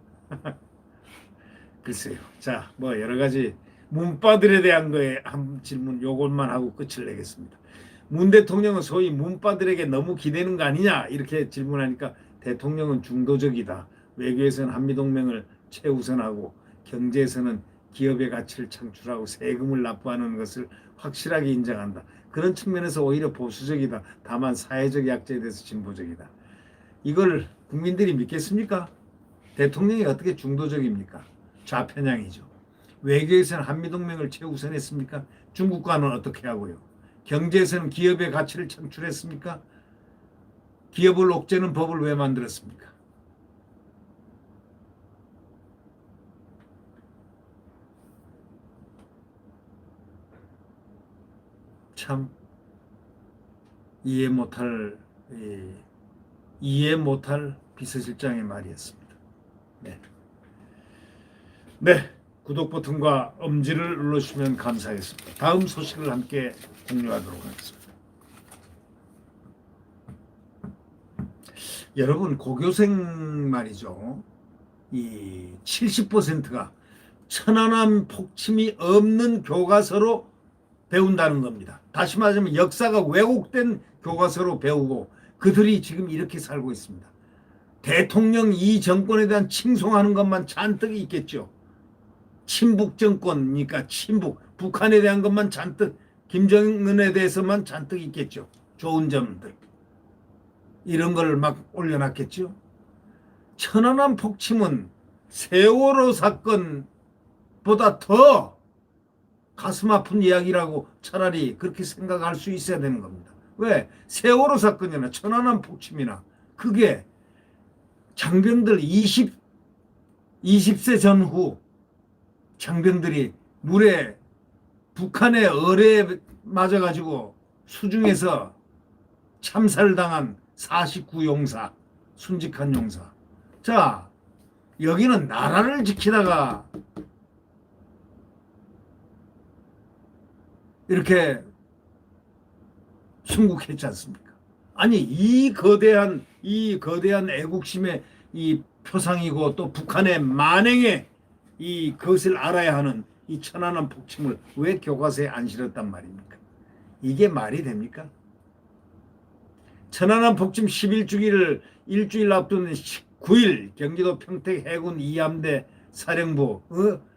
글쎄요. 자, 뭐 여러 가지 문바들에 대한 거에 한 질문 요것만 하고 끝을 내겠습니다. 문 대통령은 소위 문바들에게 너무 기대는 거 아니냐 이렇게 질문하니까 대통령은 중도적이다. 외교에서는 한미동맹을 최우선하고 경제에서는 기업의 가치를 창출하고 세금을 납부하는 것을 확실하게 인정한다. 그런 측면에서 오히려 보수적이다. 다만 사회적 약자에 대해서 진보적이다. 이걸 국민들이 믿겠습니까? 대통령이 어떻게 중도적입니까? 좌편향이죠. 외교에서는 한미동맹을 최우선했습니까? 중국과는 어떻게 하고요? 경제에서는 기업의 가치를 창출했습니까? 기업을 옥죄는 법을 왜 만들었습니까? 참 이해 못할 비서실장의 말이었습니다. 네. 네. 구독 버튼과 엄지를 눌러주시면 감사하겠습니다. 다음 소식을 함께 공유하도록 하겠습니다. 여러분 고교생 말이죠. 이 70%가 천안함 폭침이 없는 교과서로 배운다는 겁니다. 다시 말하자면 역사가 왜곡된 교과서로 배우고 그들이 지금 이렇게 살고 있습니다. 대통령 이 정권에 대한 칭송하는 것만 잔뜩 있겠죠. 친북 정권이니까 친북, 북한에 대한 것만 잔뜩, 김정은에 대해서만 잔뜩 있겠죠. 좋은 점들. 이런 걸 막 올려놨겠죠. 천안함 폭침은 세월호 사건보다 더 가슴 아픈 이야기라고 차라리 그렇게 생각할 수 있어야 되는 겁니다. 왜? 세월호 사건이나 천안함 폭침이나 그게 장병들 20세 전후 장병들이 물에 북한의 어뢰에 맞아가지고 수중에서 참살당한 49용사, 순직한 용사. 자, 여기는 나라를 지키다가 이렇게 순국했지 않습니까? 아니, 이 거대한 애국심의 이 표상이고 또 북한의 만행의 이 그것을 알아야 하는 이 천안함 폭침을 왜 교과서에 안 실었단 말입니까? 이게 말이 됩니까? 천안함 폭침 11주기를 일주일 앞둔 19일 경기도 평택 해군 2함대 사령부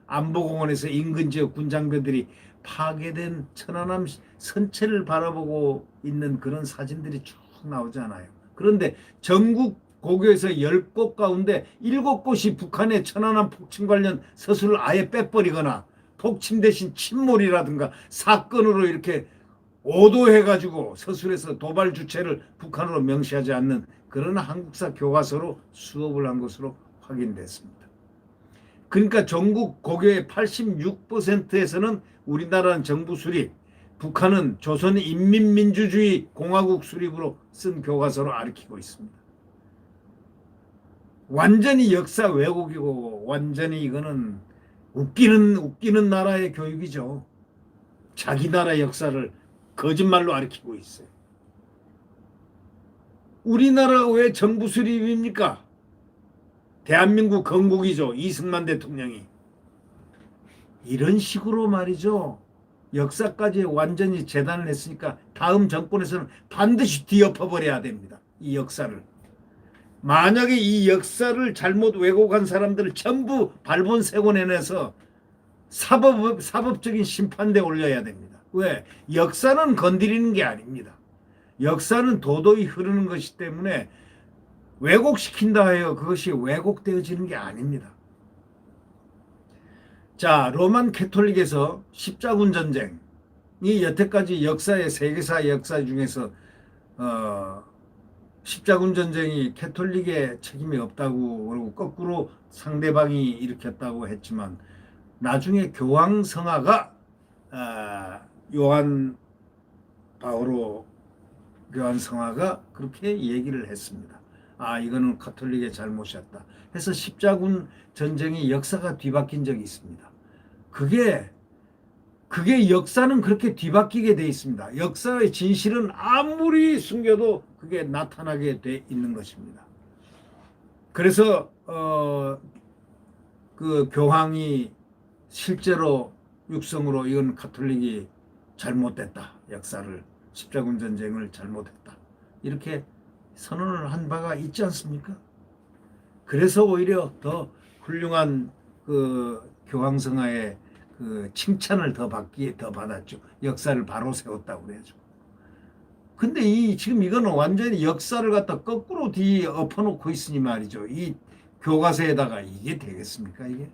안보공원에서 인근 지역 군장교들이 파괴된 천안함 선체를 바라보고 있는 그런 사진들이 쭉 나오잖아요. 그런데 전국 고교에서 10곳 가운데 7곳이 북한의 천안함 폭침 관련 서술을 아예 빼버리거나 폭침 대신 침몰이라든가 사건으로 이렇게 오도해가지고 서술에서 도발 주체를 북한으로 명시하지 않는 그런 한국사 교과서로 수업을 한 것으로 확인됐습니다. 그러니까 전국 고교의 86%에서는 우리나라는 정부 수립, 북한은 조선인민민주주의 공화국 수립으로 쓴 교과서로 가르치고 있습니다. 완전히 역사 왜곡이고 완전히 이거는 웃기는 나라의 교육이죠. 자기 나라 역사를 거짓말로 가르치고 있어요. 우리나라 왜 정부 수립입니까? 대한민국 건국이죠. 이승만 대통령이. 이런 식으로 말이죠. 역사까지 완전히 재단을 했으니까 다음 정권에서는 반드시 뒤엎어버려야 됩니다. 이 역사를. 만약에 이 역사를 잘못 왜곡한 사람들을 전부 발본색원해내서 사법적인 심판대에 올려야 됩니다. 왜? 역사는 건드리는 게 아닙니다. 역사는 도도히 흐르는 것이기 때문에 왜곡시킨다 하여 그것이 왜곡되어지는 게 아닙니다. 자, 로만 캐톨릭에서 십자군 전쟁이 여태까지 역사의 세계사 역사 중에서 십자군 전쟁이 캐톨릭의 책임이 없다고 그러고 거꾸로 상대방이 일으켰다고 했지만 나중에 교황 성화가 요한 바오로 교황 성화가 그렇게 얘기를 했습니다. 아, 이거는 카톨릭의 잘못이었다. 해서 십자군 전쟁의 역사가 뒤바뀐 적이 있습니다. 그게 역사는 그렇게 뒤바뀌게 돼 있습니다. 역사의 진실은 아무리 숨겨도 그게 나타나게 돼 있는 것입니다. 그래서 그 교황이 실제로 육성으로 이건 카톨릭이 잘못됐다. 역사를 십자군 전쟁을 잘못했다. 이렇게 선언을 한 바가 있지 않습니까? 그래서 오히려 더 훌륭한 그 교황성화의 그 칭찬을 더 받았죠. 역사를 바로 세웠다고 그래죠. 근데 지금 이거는 완전히 역사를 갖다 거꾸로 엎어놓고 있으니 말이죠. 이 교과서에다가 이게 되겠습니까, 이게?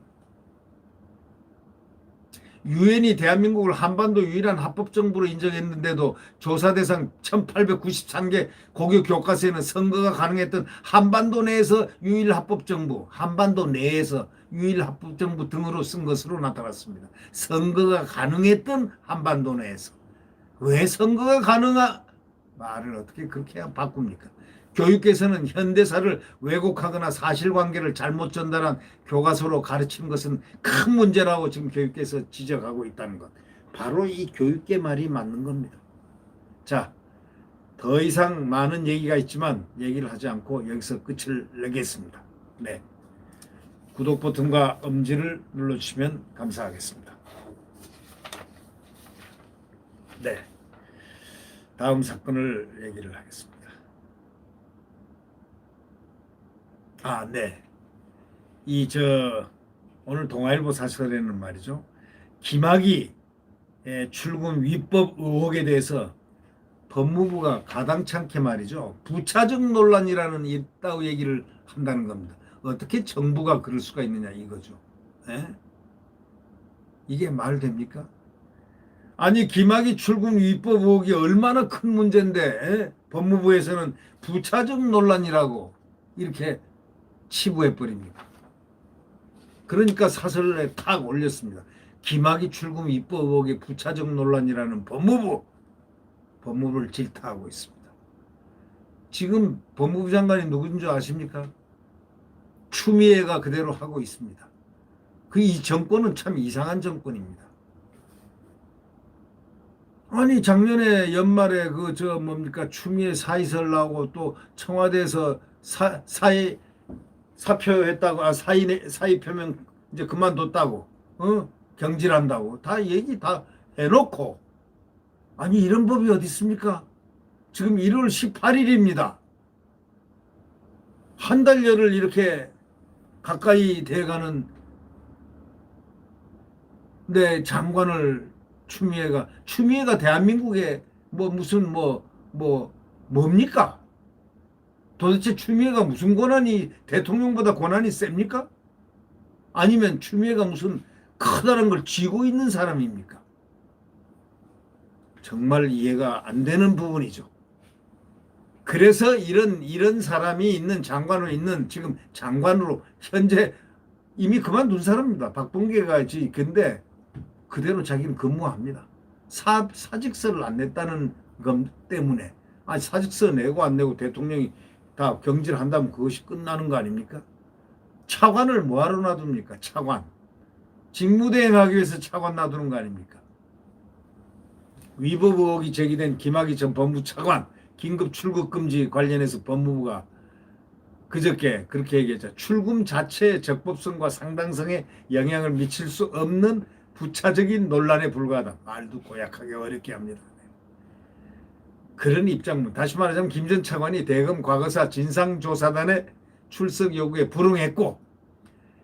유엔이 대한민국을 한반도 유일한 합법정부로 인정했는데도 조사 대상 1893개 고교 교과서에는 선거가 가능했던 한반도 내에서 유일 합법정부, 한반도 내에서 유일 합법정부 등으로 쓴 것으로 나타났습니다. 선거가 가능했던 한반도 내에서. 왜 선거가 가능한 말을 어떻게 그렇게 바꿉니까? 교육계에서는 현대사를 왜곡하거나 사실관계를 잘못 전달한 교과서로 가르친 것은 큰 문제라고 지금 교육계에서 지적하고 있다는 것. 바로 이 교육계 말이 맞는 겁니다. 자, 더 이상 많은 얘기가 있지만 얘기를 하지 않고 여기서 끝을 내겠습니다. 네, 구독 버튼과 엄지를 눌러주시면 감사하겠습니다. 네, 다음 사건을 얘기를 하겠습니다. 아, 네. 오늘 동아일보 사설에는 말이죠. 김학의 출금 위법 의혹에 대해서 법무부가 가당찮게 말이죠. 부차적 논란이라는 있다고 얘기를 한다는 겁니다. 어떻게 정부가 그럴 수가 있느냐 이거죠. 이게 말 됩니까? 아니, 김학의 출금 위법 의혹이 얼마나 큰 문제인데 법무부에서는 부차적 논란이라고 이렇게 치부해버립니다. 그러니까 사설에 탁 올렸습니다. 김학의 출금 위법 의혹의 부차적 논란이라는 법무부를 질타하고 있습니다. 지금 법무부 장관이 누구인 줄 아십니까? 추미애가 그대로 하고 있습니다. 이 정권은 참 이상한 정권입니다. 아니 작년에 연말에 뭡니까 추미애 사의설 나오고 또 청와대에서 사표했다고 사의 표명 이제 그만뒀다고 경질한다고 다 얘기 다 해놓고 아니 이런 법이 어디 있습니까? 지금 1월 18일입니다. 한 달여를 이렇게 가까이 돼가는 내 장관을 추미애가 대한민국의 뭡니까? 도대체 추미애가 무슨 권한이 대통령보다 권한이 셉니까? 아니면 추미애가 무슨 커다란 걸 쥐고 있는 사람입니까? 정말 이해가 안 되는 부분이죠. 그래서 이런 사람이 있는 장관으로 있는 지금 장관으로 현재 이미 그만둔 사람입니다. 박범계가 근데 그대로 자기는 근무합니다. 사직서를 안 냈다는 것 때문에 사직서 내고 안 내고 대통령이 다 경질한다면 그것이 끝나는 거 아닙니까? 차관을 뭐하러 놔둡니까? 차관. 직무대행하기 위해서 차관 놔두는 거 아닙니까? 위법 의혹이 제기된 김학의 전 법무부 차관 긴급 출국 금지 관련해서 법무부가 그저께 그렇게 얘기했죠. 출금 자체의 적법성과 상당성에 영향을 미칠 수 없는 부차적인 논란에 불과하다. 말도 고약하게 어렵게 합니다. 그런 입장문. 다시 말하자면 김 전 차관이 대검 과거사 진상조사단의 출석 요구에 불응했고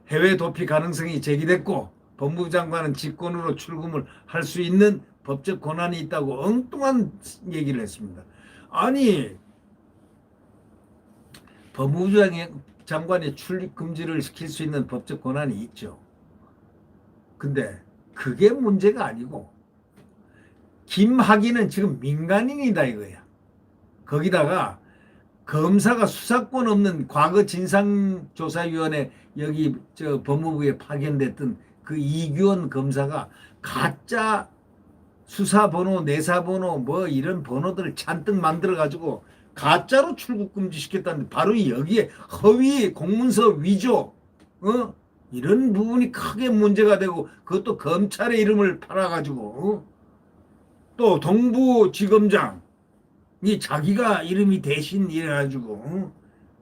해외 도피 가능성이 제기됐고 법무부 장관은 직권으로 출금을 할 수 있는 법적 권한이 있다고 엉뚱한 얘기를 했습니다. 아니 법무부 장관이 출입 금지를 시킬 수 있는 법적 권한이 있죠. 근데 그게 문제가 아니고 김학의는 지금 민간인이다 이거야. 거기다가 검사가 수사권 없는 과거 진상조사위원회 여기 법무부에 파견됐던 그 이규원 검사가 가짜 수사번호, 내사번호 이런 번호들을 잔뜩 만들어가지고 가짜로 출국 금지시켰다는데 바로 여기에 허위 공문서 위조 이런 부분이 크게 문제가 되고 그것도 검찰의 이름을 팔아가지고 또 동부지검장이 자기가 이름이 대신 이래가지고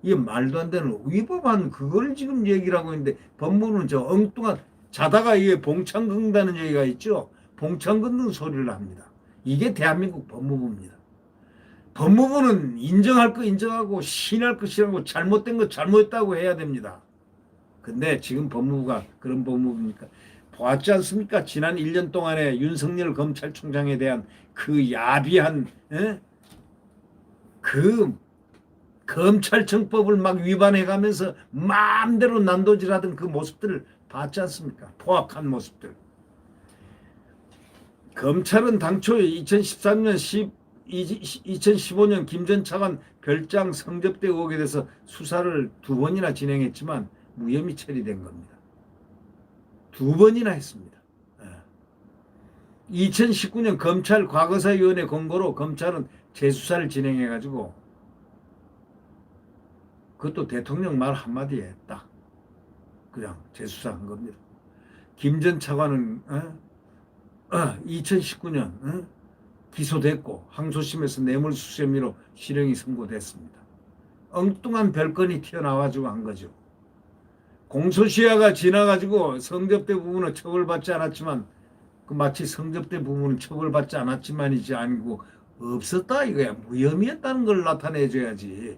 이게 말도 안 되는 위법한 그걸 지금 얘기를 하고 있는데 법무부는 저 엉뚱한 자다가 이게 봉창 긋는다는 얘기가 있죠. 봉창 긋는 소리를 합니다. 이게 대한민국 법무부입니다. 법무부는 인정할 거 인정하고 신할 거 신하고 잘못된 거 잘못했다고 해야 됩니다. 근데 지금 법무부가 그런 법무부입니까? 보았지 않습니까? 지난 1년 동안에 윤석열 검찰총장에 대한 그 야비한 그 검찰청법을 막 위반해가면서 마음대로 난도질하던 그 모습들을 봤지 않습니까? 포악한 모습들. 검찰은 당초 2013년 2015년 김 전 차관 별장 성접대 의혹에 대해서 수사를 2번이나 진행했지만 무혐의 처리된 겁니다. 2번이나 했습니다. 2019년 검찰 과거사위원회 권고로 검찰은 재수사를 진행해가지고 그것도 대통령 말 한마디에 딱 그냥 재수사한 겁니다. 김 전 차관은 2019년 기소됐고 항소심에서 뇌물수수 혐의로 실형이 선고됐습니다. 엉뚱한 별건이 튀어나와가지고 한 거죠. 공소시효가 지나가지고 성접대 부분은 처벌받지 않았지만 마치 성접대 부분은 처벌받지 않았지만이지 아니고 없었다 이거야. 무혐의했다는 걸 나타내줘야지.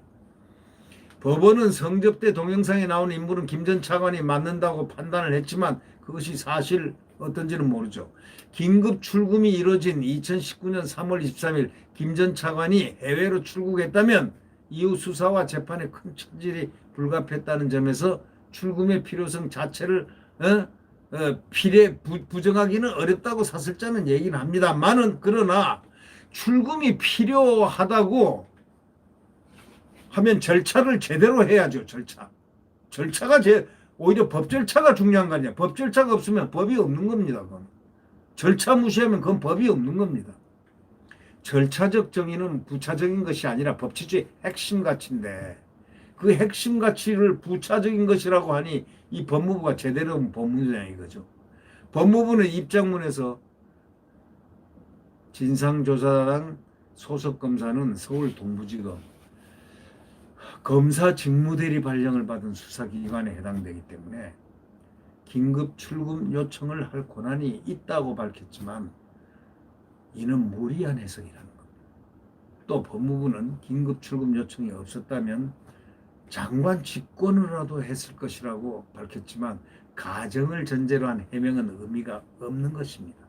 법원은 성접대 동영상에 나온 인물은 김 전 차관이 맞는다고 판단을 했지만 그것이 사실 어떤지는 모르죠. 긴급 출금이 이뤄진 2019년 3월 23일 김 전 차관이 해외로 출국했다면 이후 수사와 재판에 큰 차질이 불가피했다는 점에서 출금의 필요성 자체를 부정하기는 어렵다고 사설자는 얘기는 합니다만은 그러나 출금이 필요하다고 하면 절차를 제대로 해야죠. 절차가 오히려 법 절차가 중요한 거 아니야. 법 절차가 없으면 법이 없는 겁니다. 그건. 절차 무시하면 그건 법이 없는 겁니다. 절차적 정의는 부차적인 것이 아니라 법치주의 핵심 가치인데 그 핵심 가치를 부차적인 것이라고 하니 이 법무부가 제대로 법무부냐 이거죠. 법무부는 입장문에서 진상조사단 소속 검사는 서울 동부지검 검사 직무대리 발령을 받은 수사기관에 해당되기 때문에 긴급 출금 요청을 할 권한이 있다고 밝혔지만 이는 무리한 해석이라는 겁니다. 또 법무부는 긴급 출금 요청이 없었다면 장관 직권으로라도 했을 것이라고 밝혔지만 가정을 전제로 한 해명은 의미가 없는 것입니다.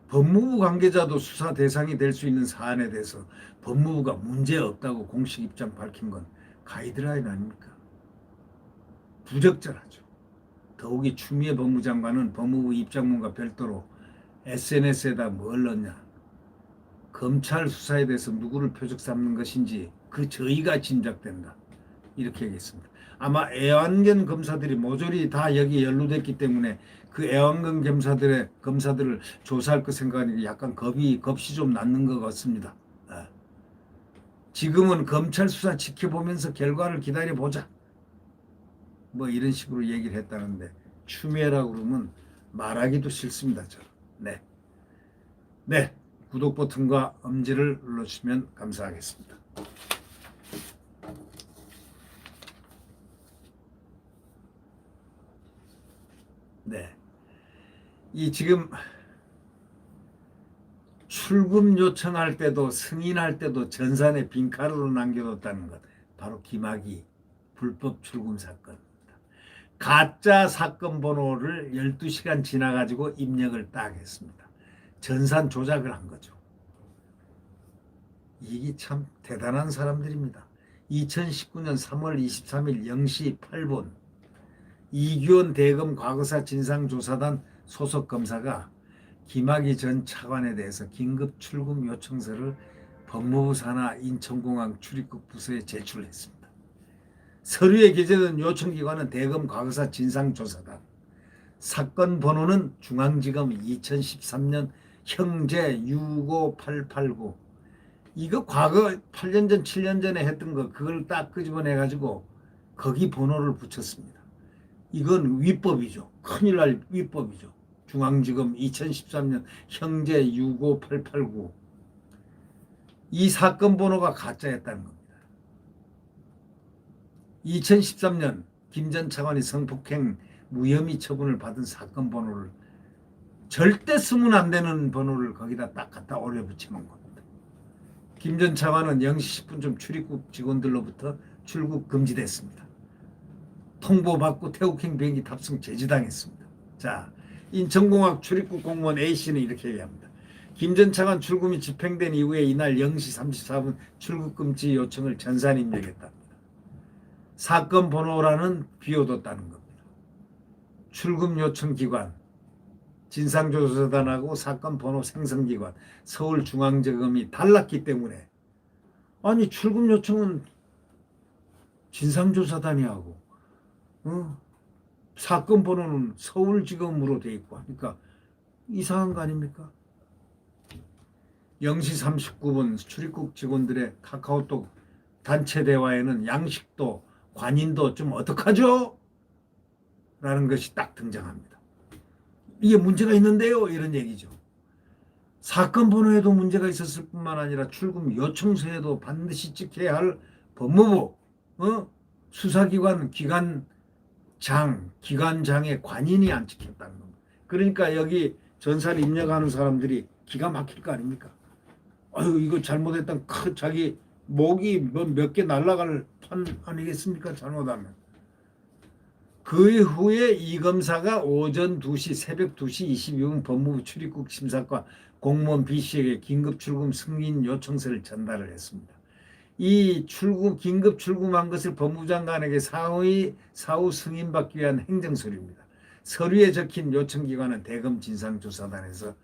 법무부 관계자도 수사 대상이 될 수 있는 사안에 대해서 법무부가 문제없다고 공식 입장 밝힌 건 가이드라인 아닙니까? 부적절하죠. 더욱이 추미애 법무장관은 법무부 입장문과 별도로 SNS에다 뭘 넣냐. 검찰 수사에 대해서 누구를 표적 삼는 것인지 그 저희가 짐작된다. 이렇게 얘기했습니다. 아마 애완견 검사들이 모조리 다 여기 연루됐기 때문에 그 애완견 검사들을 조사할 것 생각하니까 약간 겁이 좀 났는 것 같습니다. 지금은 검찰 수사 지켜보면서 결과를 기다려보자. 뭐 이런 식으로 얘기를 했다는데 추미애라고 그러면 말하기도 싫습니다. 저는. 네. 네. 구독 버튼과 엄지를 눌러주시면 감사하겠습니다. 네. 이 지금 출금 요청할 때도 승인할 때도 전산에 빈칸으로 남겨뒀다는 것. 바로 김학의 불법 출금 사건입니다. 가짜 사건 번호를 12시간 지나가지고 입력을 딱 했습니다. 전산 조작을 한 거죠. 이게 참 대단한 사람들입니다. 2019년 3월 23일 0시 8분 이규원 대검 과거사 진상조사단 소속 검사가 김학의 전 차관에 대해서 긴급 출금 요청서를 법무부 산하 인천공항 출입국 부서에 제출했습니다. 서류에 기재된 요청기관은 대검 과거사 진상조사단, 사건 번호는 중앙지검 2013년 형제 65889. 이거 과거 8년 전 7년 전에 했던 거 그걸 딱 끄집어내 가지고 거기 번호를 붙였습니다. 이건 위법이죠. 큰일 날 위법이죠. 중앙지검 2013년 형제 65889. 이 사건 번호가 가짜였다는 겁니다. 2013년 김 전 차관이 성폭행 무혐의 처분을 받은 사건 번호를 절대 쓰면 안 되는 번호를 거기다 딱 갖다 오려 붙여놓은 겁니다. 김 전 차관은 0시 10분쯤 출입국 직원들로부터 출국 금지됐습니다. 통보받고 태국행 비행기 탑승 제지당했습니다. 자, 인천공항 출입국 공무원 A씨는 이렇게 얘기합니다. 김 전 차관 출금이 집행된 이후에 이날 0시 34분 출국 금지 요청을 전산 입력했답니다. 사건 번호라는 비워뒀다는 겁니다. 출금 요청 기관 진상조사단하고 사건 번호 생성기관 서울중앙지검이 달랐기 때문에 아니 출금 요청은 진상조사단이 하고 사건 번호는 서울지검으로 돼 있고 하니까 이상한 거 아닙니까? 0시 39분 출입국 직원들의 카카오톡 단체 대화에는 양식도 관인도 좀 어떡하죠? 라는 것이 딱 등장합니다. 이게 문제가 있는데요? 이런 얘기죠. 사건 번호에도 문제가 있었을 뿐만 아니라 출금 요청서에도 반드시 찍혀야 할 법무부, 수사기관, 기관장의 관인이 안 찍혔다는 겁니다. 그러니까 여기 전사를 입력하는 사람들이 기가 막힐 거 아닙니까? 아유, 이거 잘못했던 자기 목이 몇 개 날아갈 판 아니겠습니까? 잘못하면. 그 후에 이 검사가 오전 2시, 새벽 2시 22분 법무부 출입국 심사과 공무원 B씨에게 긴급 출금 승인 요청서를 전달을 했습니다. 이 긴급 출금한 것을 법무부 장관에게 사후 승인받기 위한 행정서류입니다. 서류에 적힌 요청기관은 대검 진상조사단에서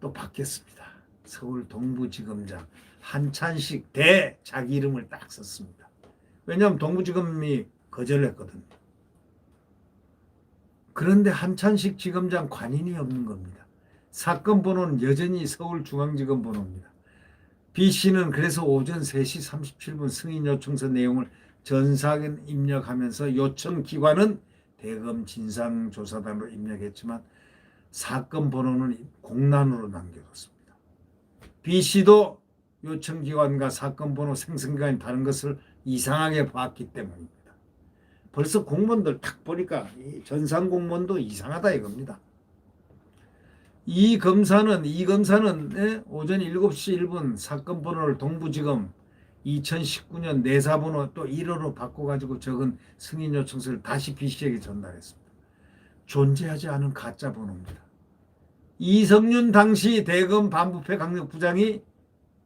또 바뀌었습니다. 서울 동부지검장 한찬식 자기 이름을 딱 썼습니다. 왜냐하면 동부지검이 거절을 했거든요. 그런데 한찬식 지검장 관인이 없는 겁니다. 사건 번호는 여전히 서울중앙지검 번호입니다. B 씨는 그래서 오전 3시 37분 승인 요청서 내용을 전사에 입력하면서 요청 기관은 대검 진상조사단으로 입력했지만 사건 번호는 공란으로 남겨뒀습니다. B 씨도 요청 기관과 사건 번호 생성기관이 다른 것을 이상하게 봤기 때문입니다. 벌써 공무원들 딱 보니까 이 전산 공무원도 이상하다 이겁니다. 이 검사는 오전 7시 1분 사건 번호를 동부지검 2019년 내사번호 또 1호로 바꿔가지고 적은 승인 요청서를 다시 B 씨에게 전달했습니다. 존재하지 않은 가짜 번호입니다. 이성윤 당시 대검 반부패 강력부장이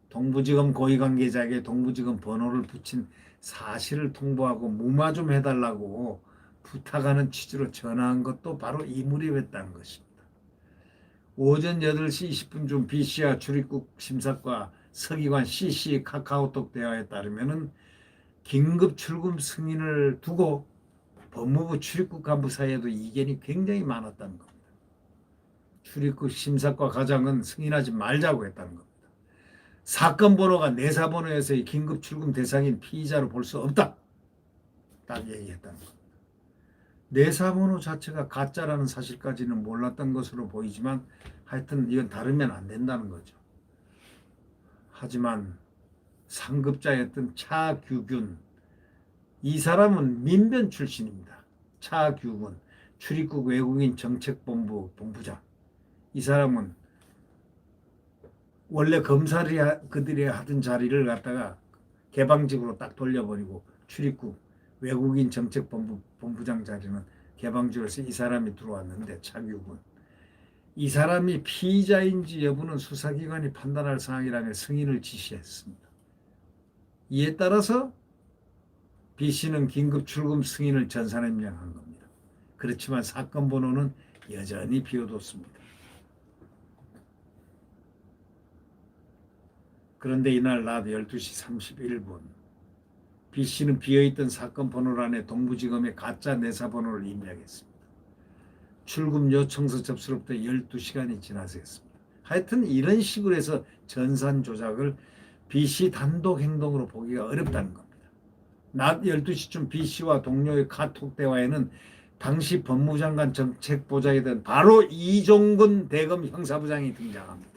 동부지검 고위관계자에게 동부지검 번호를 붙인 사실을 통보하고 무마 좀 해달라고 부탁하는 취지로 전화한 것도 바로 이 무렵이었다는 것입니다. 오전 8시 20분쯤 B씨와 출입국 심사과 서기관 C씨 카카오톡 대화에 따르면 긴급 출금 승인을 두고 법무부 출입국 간부 사이에도 이견이 굉장히 많았다는 겁니다. 출입국 심사과 과장은 승인하지 말자고 했다는 겁니다. 사건 번호가 내사 번호에서의 긴급 출금 대상인 피의자로 볼 수 없다. 딱 얘기했다는 겁니다. 내사 번호 자체가 가짜라는 사실까지는 몰랐던 것으로 보이지만 하여튼 이건 다르면 안 된다는 거죠. 하지만 상급자였던 차규균, 이 사람은 민변 출신입니다. 차규균, 출입국 외국인 정책본부 본부장. 이 사람은 원래 검사들이 그들이 하던 자리를 갖다가 개방직으로 딱 돌려버리고 출입국 외국인 정책본부 본부장 자리는 개방직으로서 이 사람이 들어왔는데 차규군. 이 사람이 피의자인지 여부는 수사기관이 판단할 사항이라며 승인을 지시했습니다. 이에 따라서 B씨는 긴급 출금 승인을 전산에 입력한 겁니다. 그렇지만 사건 번호는 여전히 비워뒀습니다. 그런데 이날 낮 12시 31분 B씨는 비어있던 사건 번호란에 동부지검의 가짜 내사 번호를 입력했습니다. 출금 요청서 접수로부터 12시간이 지나서 했습니다. 하여튼 이런 식으로 해서 전산 조작을 B씨 단독 행동으로 보기가 어렵다는 겁니다. 낮 12시쯤 B씨와 동료의 카톡 대화에는 당시 법무장관 정책보좌이던 바로 이종근 대검 형사부장이 등장합니다.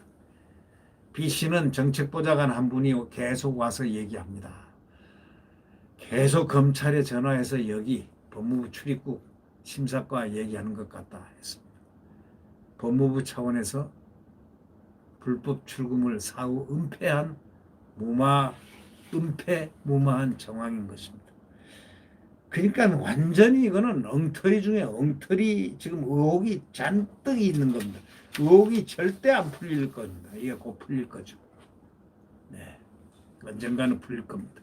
B씨는 정책보좌관 한 분이 계속 와서 얘기합니다. 계속 검찰에 전화해서 여기 법무부 출입국 심사과 얘기하는 것 같다 했습니다. 법무부 차원에서 불법 출금을 사후 은폐한 무마한 정황인 것입니다. 그러니까 완전히 이거는 엉터리 중에 엉터리, 지금 의혹이 잔뜩 있는 겁니다. 의혹이 절대 안 풀릴 겁니다. 이게 곧 풀릴 거죠. 네, 언젠가는 풀릴 겁니다.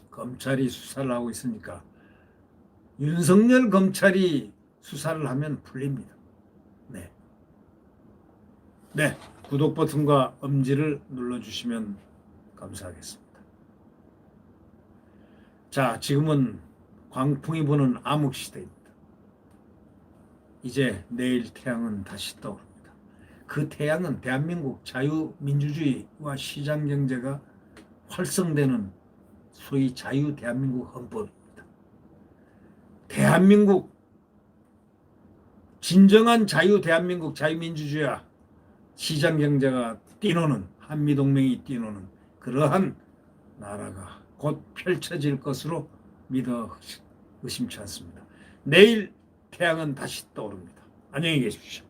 검찰이 수사를 하고 있으니까 윤석열 검찰이 수사를 하면 풀립니다. 네. 네, 구독 버튼과 엄지를 눌러주시면 감사하겠습니다. 자, 지금은 광풍이 부는 암흑시대입니다. 이제 내일 태양은 다시 떠오릅니다. 그 태양은 대한민국 자유민주주의와 시장경제가 활성되는 소위 자유 대한민국 헌법입니다. 대한민국, 진정한 자유 대한민국 자유민주주의와 시장경제가 뛰노는, 한미동맹이 뛰노는 그러한 나라가 곧 펼쳐질 것으로 믿어 의심치 않습니다. 내일 태양은 다시 떠오릅니다. 안녕히 계십시오.